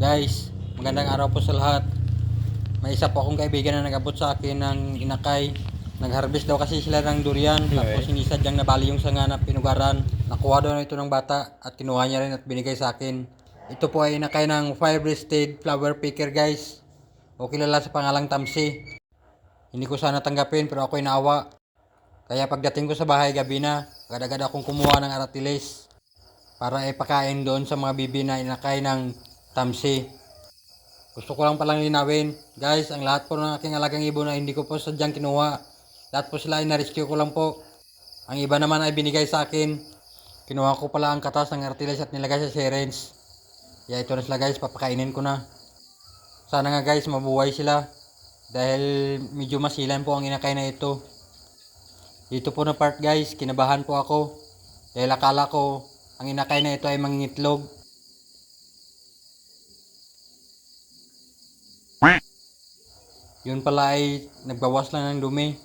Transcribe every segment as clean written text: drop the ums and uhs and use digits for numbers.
Guys, magandang araw po sa lahat. May isa po akong kaibigan na nag-abot sa akin ng inakay. Nag-harvest daw kasi sila ng durian. Tapos sinisadyang nabali yung sanga na pinugaran. Nakuha daw na ito ng bata at kinuha niya rin at binigay sa akin. Ito po ay inakay ng fire-breasted flower picker, guys. O kilala sa pangalang Tamsi. Hindi ko sana tanggapin pero ako'y naawa. Kaya pagdating ko sa bahay gabi na, agad-agad akong kumuha ng aratilis para ipakain doon sa mga bibi na inakay ng Tamsi. Gusto ko lang palang linawin, guys, ang lahat po ng aking alagang ibon na hindi ko po sadyang kinuha. Lahat po sila ay na-rescue ko lang po. Ang iba naman ay binigay sa akin. Kinuha ko pala ang katas ng aratilis at nilagay sa syringe. Kaya ito na sila, guys, papakainin ko na. Sana nga, guys, mabuhay sila. Dahil medyo masilan po ang inakay na ito. Dito po na part, guys, kinabahan po ako. Dahil akala ko ang inakay na ito ay mangingitlog. Yun pala ay nagbawas lang ng dumi.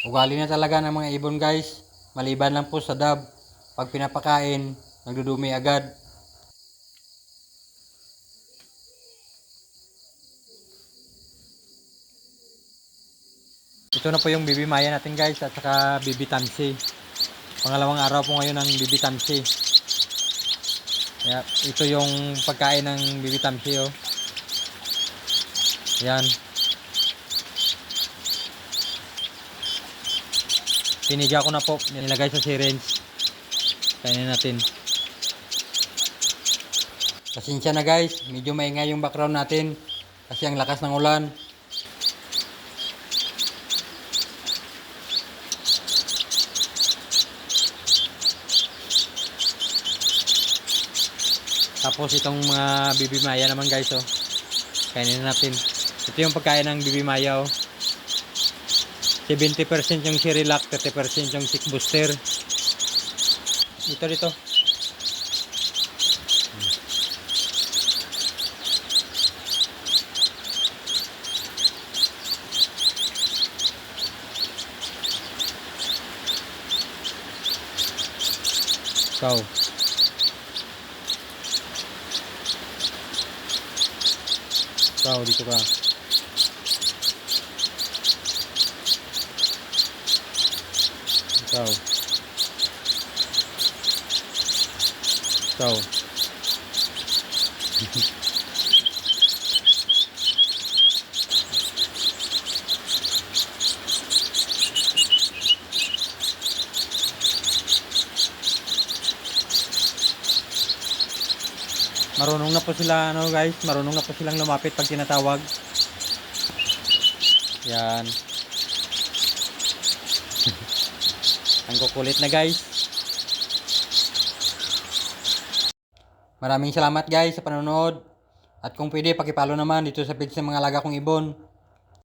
Ugali na talaga ng mga ibon, guys. Maliban lang po sa dab. Pag pinapakain, nagdudumi agad. Ito na po yung Bibi Maya natin, guys, at saka Bibi Tamsi. Pangalawang araw po ngayon ng Bibi Tamsi. Ito yung pagkain ng Bibi Tamsi, oh. Yan. Piniga ko na po, nilagay sa syringe. Kainin natin. Pasensya na, guys, medyo maingay yung background natin kasi ang lakas ng ulan. Tapos itong mga Bibi Maya naman, guys, oh. Kainin natin. Ito yung pagkain ng Bibi Maya, oh. 70% yung Cerelac, 30% yung Chick Booster. Dito. Ikaw, dito ka. Ikaw. Marunong na po sila, ano, guys, marunong na po silang lumapit pag tinatawag. Yan. Ang kukulit na, guys. Maraming salamat, guys, sa panonood. At kung pwede, pakipalo naman dito sa page ng mga alaga kong ibon.